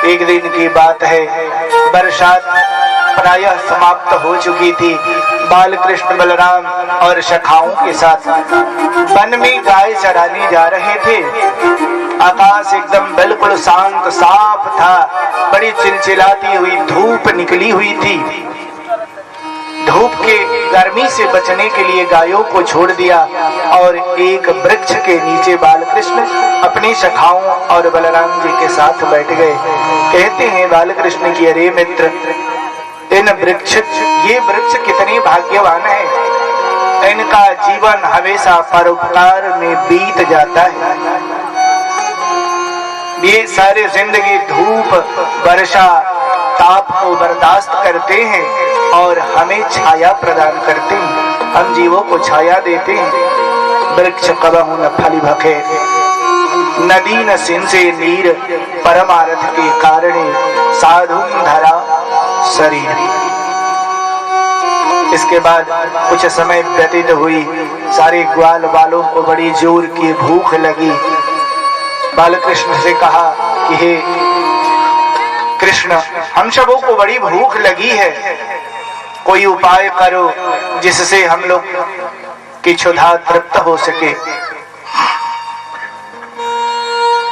एक दिन की बात है, बरसात प्रायः समाप्त हो चुकी थी। बालकृष्ण बलराम और सखाओं के साथ वन में गाय चराने जा रहे थे। आकाश एकदम बिल्कुल शांत साफ था। बड़ी चिलचिलाती हुई धूप निकली हुई थी। धूप के गर्मी से बचने के लिए गायों को छोड़ दिया और एक वृक्ष के नीचे बालकृष्ण अपने सखाओं और बलराम जी के साथ बैठ गए। कहते हैं बालकृष्ण की, अरे मित्र, ये वृक्ष कितने भाग्यवान है। इनका जीवन हमेशा परोपकार में बीत जाता है। ये सारे जिंदगी धूप वर्षा ताप को बर्दाश्त करते हैं और हमें छाया प्रदान करते हैं। हम जीवों को छाया देते हैं। वृक्ष कबहु न फल भखे, नदी न सिंचे नीर, परमार्थ के कारणे साधु धरा शरीर। इसके बाद कुछ समय व्यतीत हुई। सारे ग्वाल बालों को बड़ी जोर की भूख लगी। बालकृष्ण से कहा कि हे कृष्ण, हम सबों को बड़ी भूख लगी है, कोई उपाय करो जिससे हम लोग की क्षुधा तृप्त हो सके।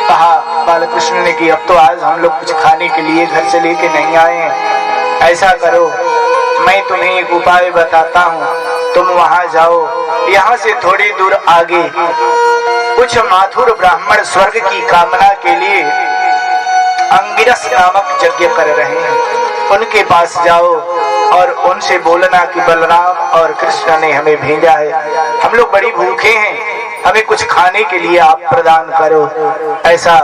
कहा बालकृष्ण ने कि अब तो आज हम लोग कुछ खाने के लिए घर से लेके नहीं आए हैं। ऐसा करो, मैं तुम्हें एक उपाय बताता हूँ, तुम वहां जाओ। यहाँ से थोड़ी दूर आगे कुछ माथुर ब्राह्मण स्वर्ग की कामना के लिए अंगिरस नामक यज्ञ कर रहे हैं। उनके पास जाओ और उनसे बोलना कि बलराम और कृष्ण ने हमें भेजा है, हम लोग बड़ी भूखे हैं, हमें कुछ खाने के लिए आप प्रदान करो। ऐसा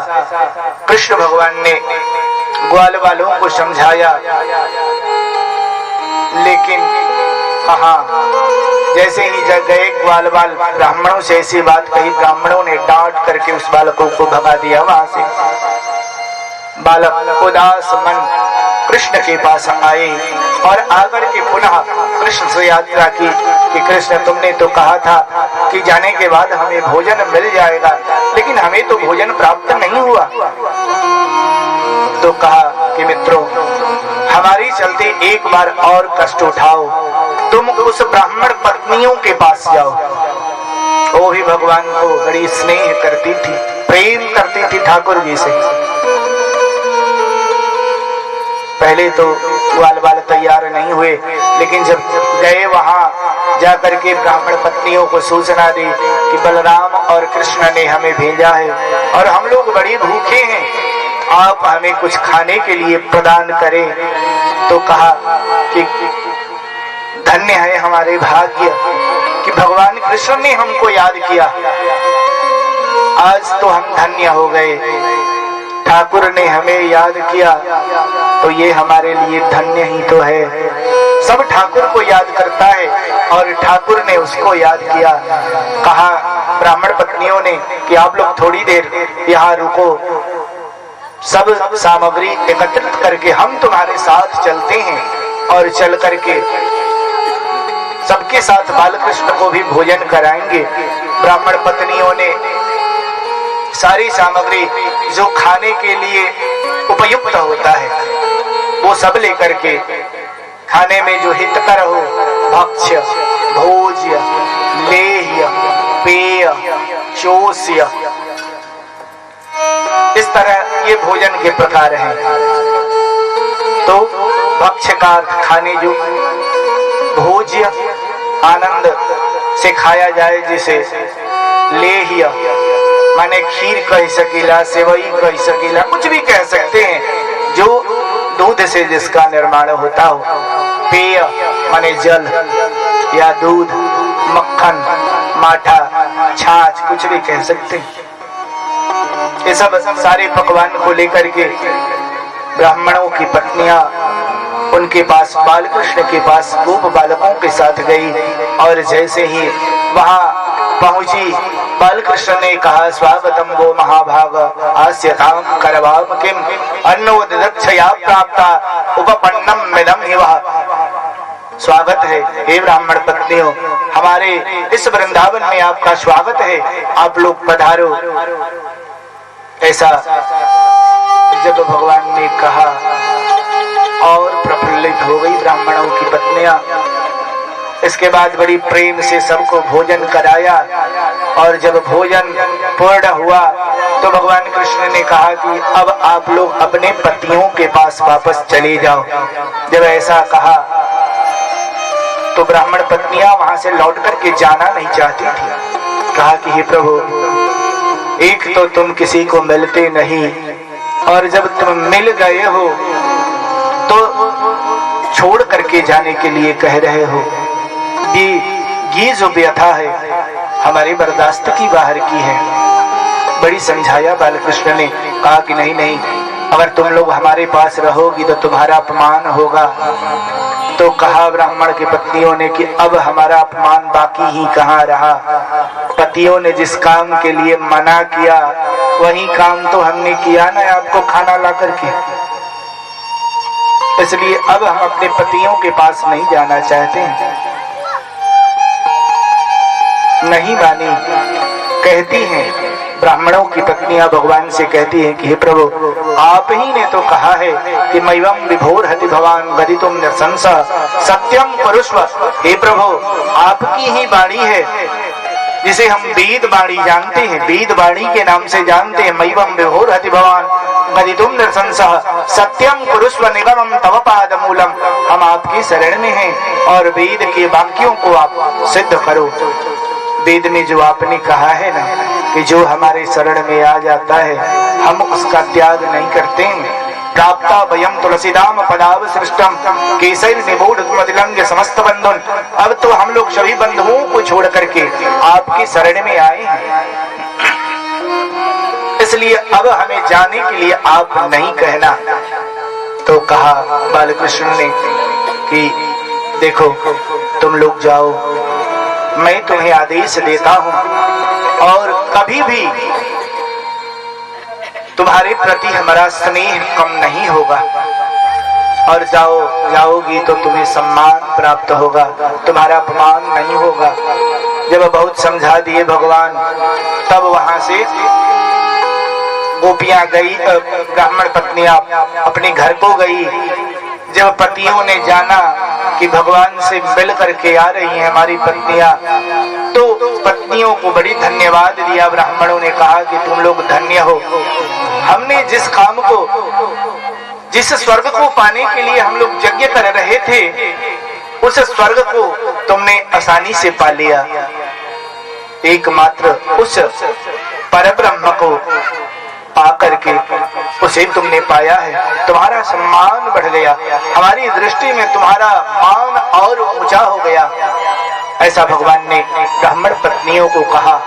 कृष्ण भगवान ने ग्वाल वालों को समझाया। लेकिन हाँ, जैसे ही गए ग्वाल बाल ब्राह्मणों से ऐसी बात कही, ब्राह्मणों ने डांट करके उस बालकों को भगा दिया वहां से। बालक उदास मन कृष्ण के पास आए और आकर के पुनः कृष्ण से यात्रा की कि कृष्ण, तुमने तो कहा था कि जाने के बाद हमें भोजन मिल जाएगा, लेकिन हमें तो भोजन प्राप्त नहीं हुआ। तो कहा कि मित्रों, हमारी चलते एक बार और कष्ट उठाओ, तुम उस ब्राह्मण पत्नियों के पास जाओ। वो भी भगवान को बड़ी स्नेह करती थी, प्रेम करती थी ठाकुर जी से। पहले तो ग्वाल बाल तैयार नहीं हुए, लेकिन जब गए वहां जाकर के ब्राह्मण पत्नियों को सूचना दी कि बलराम और कृष्ण ने हमें भेजा है और हम लोग बड़ी भूखे हैं, आप हमें कुछ खाने के लिए प्रदान करें। तो कहा कि धन्य है हमारे भाग्य कि भगवान कृष्ण ने हमको याद किया, आज तो हम धन्य हो गए। ठाकुर ने हमें याद किया तो ये हमारे लिए धन्य ही तो है। सब ठाकुर को याद करता है और ठाकुर ने उसको याद किया। कहा ब्राह्मण पत्नियों ने कि आप लोग थोड़ी देर यहाँ रुको, सब सामग्री एकत्रित करके हम तुम्हारे साथ चलते हैं और चल करके सबके साथ बालकृष्ण को भी भोजन कराएंगे। ब्राह्मण पत्नियों ने सारी सामग्री जो खाने के लिए उपयुक्त होता है वो सब लेकर के, खाने में जो हितकर हो, भक्ष्य, भोज्य, लेह्य, पेय, चोष्य, इस तरह ये भोजन के प्रकार हैं। तो भक्ष्य का खाने जो, भोज्य आनंद से खाया जाए जिसे, लेह्य माने खीर कह सकीला, सेवई कह सकीला, कुछ भी कह सकते हैं जो दूध से जिसका निर्माण होता हो। पेय माने जल या दूध, मक्खन, माठा, छाछ, कुछ भी कह सकते हैं। ये सब सारे पकवान को लेकर के ब्राह्मणों की पत्नियां उनके पास, बालकृष्ण के पास गोप बालकों के साथ गई और जैसे ही वहां पहुंची, बालकृष्ण ने कहा स्वागतम वो महाभाग आस्यताम करवाम किम अन्नोदक्षया प्राप्ता उपपन्नम मिदम हिवः। स्वागत है हे ब्राह्मण पत्नियों, हमारे इस वृंदावन में आपका स्वागत है, आप लोग पधारो। ऐसा जब भगवान ने कहा और प्रफुल्लित हो गई ब्राह्मणों की पत्नियां। इसके बाद बड़ी प्रेम से सबको भोजन कराया और जब भोजन पूर्ण हुआ तो भगवान कृष्ण ने कहा कि अब आप लोग अपने पतियों के पास वापस चले जाओ। जब ऐसा कहा तो ब्राह्मण पत्नियां वहां से लौट करके जाना नहीं चाहती थी। कहा कि हे प्रभु, एक तो तुम किसी को मिलते नहीं और जब तुम मिल गए हो तो छोड़ करके जाने के लिए कह रहे हो। ये जो व्यथा है हमारे बर्दाश्त की बाहर की है। बड़ी समझाया बालकृष्ण ने। कहा कि नहीं नहीं, अगर तुम लोग हमारे पास रहोगी तो तुम्हारा अपमान होगा। तो कहा ब्राह्मण की पत्नियों ने कि अब हमारा अपमान बाकी ही कहाँ रहा। पतियों ने जिस काम के लिए मना किया वही काम तो हमने किया ना, आपको खाना ला करके। इसलिए अब हम अपने पतियों के पास नहीं जाना चाहते। नहीं मानी। कहती हैं ब्राह्मणों की पत्नियां भगवान से कहती हैं कि हे प्रभु, आप ही ने तो कहा है कि मैवम विभोर हति भगवान गदितुम निरसंस सत्यम पुरुष्व। हे प्रभु, आपकी ही वाणी है जिसे हम वेद वाणी जानते हैं, वेद वाणी के नाम से जानते हैं। मैवम विभोर हति भगवान गदितुम निरसंस सत्यम पुरुष्व निगमम तव पाद मूलम। हम आपकी शरण में हैं और वेद के वाक्यों को आप सिद्ध करो। वेद में जो आपने कहा है ना कि जो हमारे शरण में आ जाता है हम उसका त्याग नहीं करते। प्राप्ता वयम तुलसीदाम पदाव सृष्टम केसर निबोध मदिलंग समस्त बंधुन। अब तो हम लोग सभी बंधुओं को छोड़ करके आपकी शरण में आए हैं, इसलिए अब हमें जाने के लिए आप नहीं कहना। तो कहा बालकृष्ण ने कि देखो तुम लोग जाओ, मैं तुम्हें आदेश देता हूं और कभी भी तुम्हारे प्रति हमारा स्नेह कम नहीं होगा। और जाओगी तो तुम्हें सम्मान प्राप्त होगा, तुम्हारा अपमान नहीं होगा। जब बहुत समझा दिए भगवान तब वहां से गोपियां गई, ब्राह्मण पत्नियां अपने घर को गई। जब पतियों ने जाना कि भगवान से मिल करके आ रही हैं हमारी पत्नियां, तो पत्नियों को बड़ी धन्यवाद दिया। ब्राह्मणों ने कहा कि तुम लोग धन्य हो, हमने जिस काम को, जिस स्वर्ग को पाने के लिए हम लोग यज्ञ कर रहे थे, उस स्वर्ग को तुमने आसानी से पा लिया। एकमात्र उस परब्रह्म को पा करके उसे तुमने पाया है, तुम्हारा सम्मान बढ़ गया, हमारी दृष्टि में तुम्हारा मान और ऊंचा हो गया। ऐसा भगवान ने ब्राह्मण पत्नियों को कहा।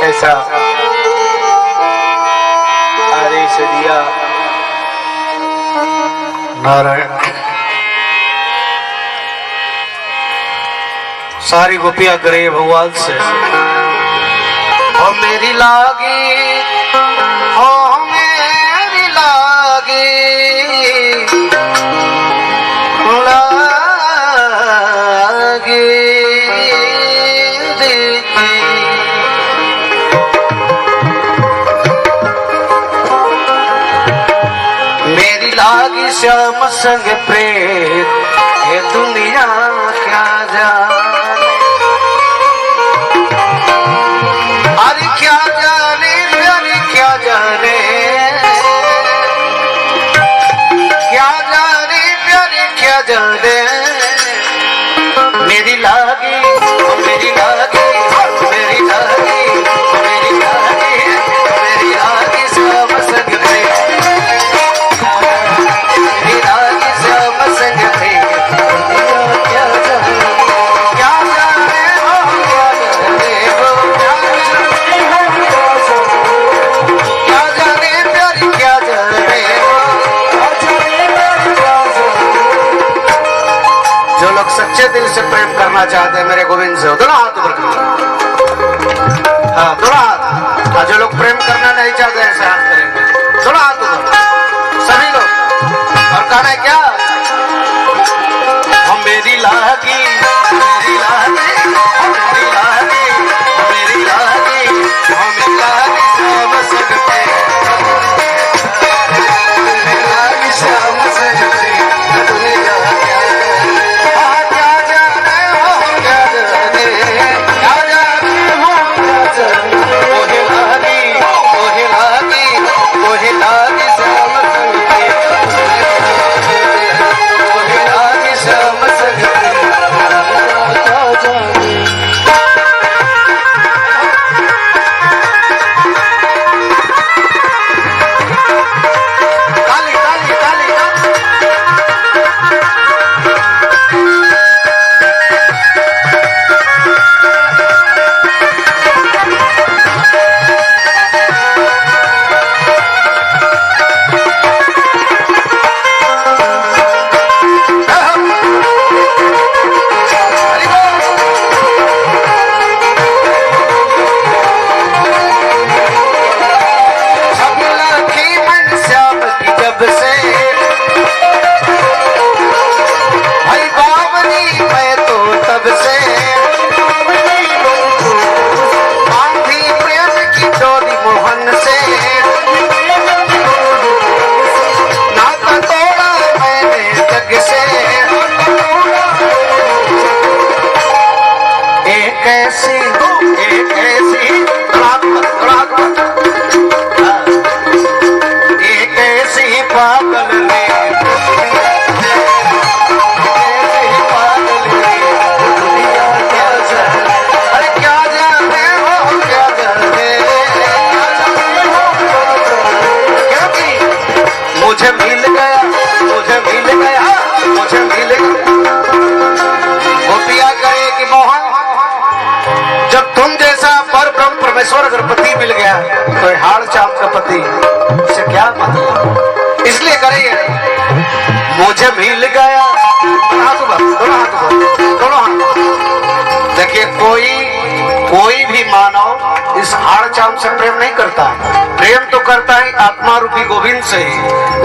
ऐसा आदेश दिया। नारायण। सारी गोपियां करे भगवान से हो मेरी लागी, हो मेरी लागी, लागी मेरी लागी श्याम संग प्रेम, ये दुनिया क्या जाने, अरे क्या जाने प्यारे क्या जाने, क्या जाने प्यारे क्या जाने। मेरी लागी, मेरी लागी, मेरी लागी, मेरी लागी, मेरी लागी श्याम संग प्रेम, मेरी लागी श्याम संग प्रेम, क्या जाने, क्या जाने हो, क्या जाने हो, क्या जाने प्यारी क्या जाने हो। जो लोग सच्चे दिल से प्रेम करना चाहते हैं मेरे गोविंद से, दोनों हाथ ऊपर करेंगे। हाँ दोनों हाथ। हाँ जो लोग प्रेम करना नहीं चाहते ऐसे हाथ करेंगे, दोनों हाथ ऊपर सभी लोग। और कहना है क्या, हम मेरी लागी, मेरी लागी, मेरी लागी, मेरी लागी, मेरी लागी, परमेश्वर अगर पति मिल गया तो ये हाड़ चाप का पति से क्या मतलब। इसलिए करिए मुझे मिल गया, दोनों हाथ। देखिए कोई भी मानव इस हाड़ चाम से प्रेम नहीं करता, प्रेम तो करता है आत्मा रूपी गोविंद से ही,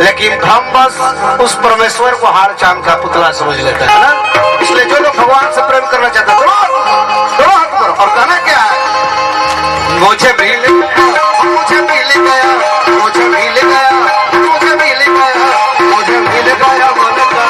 लेकिन भ्रम बस उस परमेश्वर को हाड़ चाम का पुतला समझ लेता है ना। इसलिए जो लोग भगवान से प्रेम करना चाहते हैं दोनों हाथ करो और कहना क्या है, मुझे मिल गया, मुझे मिल गया, मुझे मिल गया, मुझे मिल गया, मुझे मिल गया मन का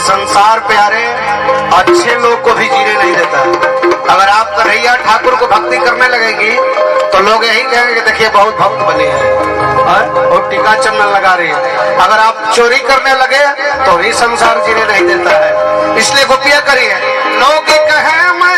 संसार प्यारे अच्छे लोग को भी जीने नहीं देता। अगर आप कन्हैया ठाकुर को भक्ति करने लगेगी तो लोग यही कहेंगे देखिए बहुत भक्त बने हैं और टीका चंदन लगा रही है। अगर आप चोरी करने लगे तो भी संसार जीने नहीं देता है। इसलिए गोपियां करिए, लोग कहे मैं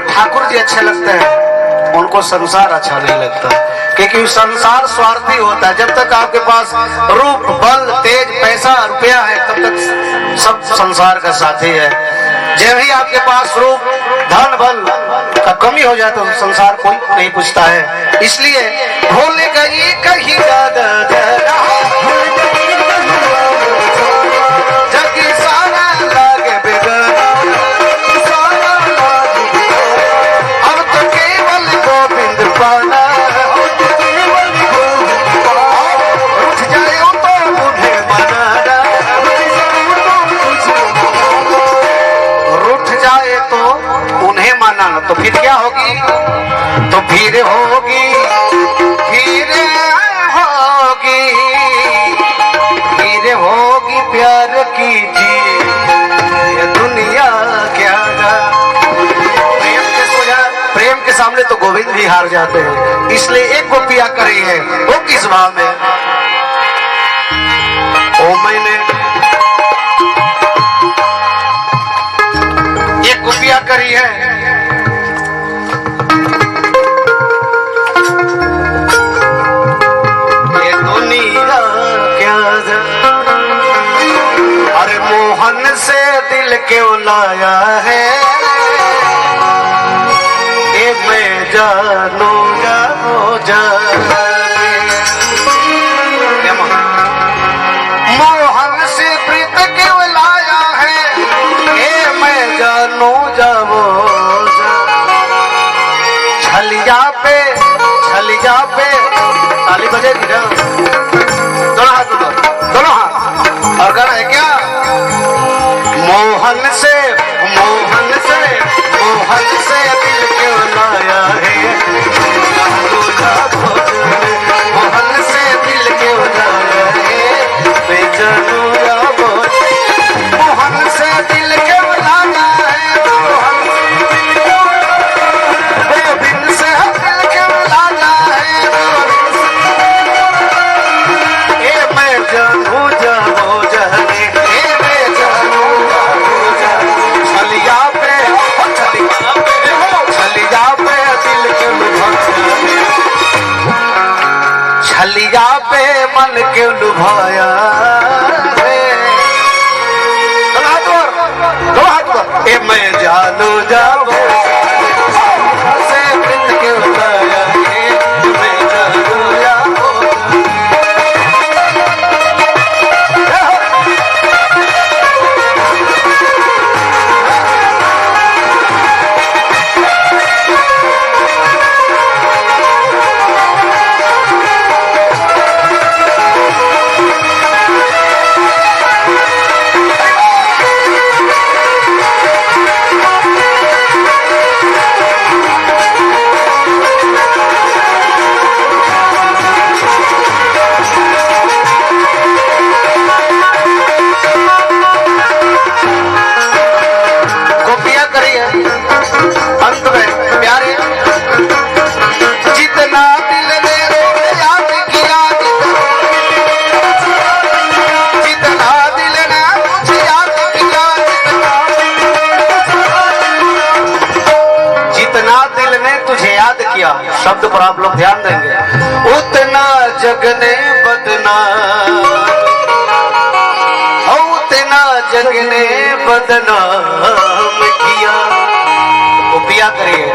ठाकुर जी अच्छे लगते हैं उनको संसार अच्छा नहीं लगता, क्योंकि संसार स्वार्थी होता है। जब तक आपके पास रूप बल तेज पैसा रुपया है तब तक सब संसार का साथी है। जब भी आपके पास रूप धन बल का कमी हो जाए तो संसार कोई नहीं पूछता है। इसलिए भूल गई कहीं तो फिर क्या होगी, तो फिर होगी, फिर होगी, फिर होगी प्यार की जी ये दुनिया क्या। प्रेम के सामने तो गोविंद भी हार जाते हैं। इसलिए एक गोपिया करी है, वो किस भाव में, ओ मैंने एक गोपिया करी है, अरे मोहन से दिल क्यों लाया है, मोहन से प्रीत क्यों लाया है, मैं जानू जाओ छलिया पे ताली बजेगी ना, दोनों हाथ उधर, दोनों हाथ। और गाना है क्या, मोहन से दिल क्यों लाया है, मोहन से दिल क्यों लाया है, बेजानू जाओ मोहन से दिल क्यों लाया है, गोविंद से दिल क्यों लाया है, मैं जानू जाओ जहने, मैं जानू छलिया पे दिल क्यों लुभाया, छलिया पे मन क्यों लुभाया है, दो हाथ पर, मैं जानू जाओ से प्रीत क्यों लाया है, मैं जानू जाओ। अंत में प्यारे, जितना दिल ने याद किया, जितना दिल ने मुझे याद किया, जितना दिल ने तुझे याद किया, शब्द पर आप लोग ध्यान देंगे, उतना जग ने बदनाम, उतना जग ने बदनाम किया। पिया करिए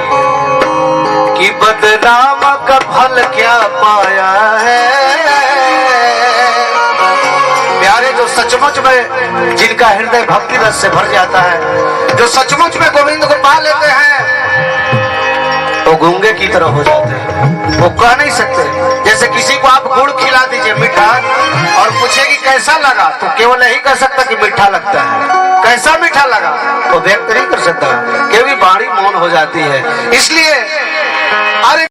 कि बदनाम का फल क्या पाया है, प्यारे जो सचमुच में जिनका हृदय भक्ति रस से भर जाता है, जो सचमुच में गोविंद को पा लेते हैं, वो गूंगे की तरह हो जाते हैं, वो कह नहीं सकते। जैसे किसी को आप गुड़ खिला दीजिए मीठा और पूछे कि कैसा लगा, तो केवल यही कह सकता कि मीठा लगता है, कैसा मीठा लगा तो व्यक्त नहीं कर सकता, क्योंकि बाणी मौन हो जाती है। इसलिए अरे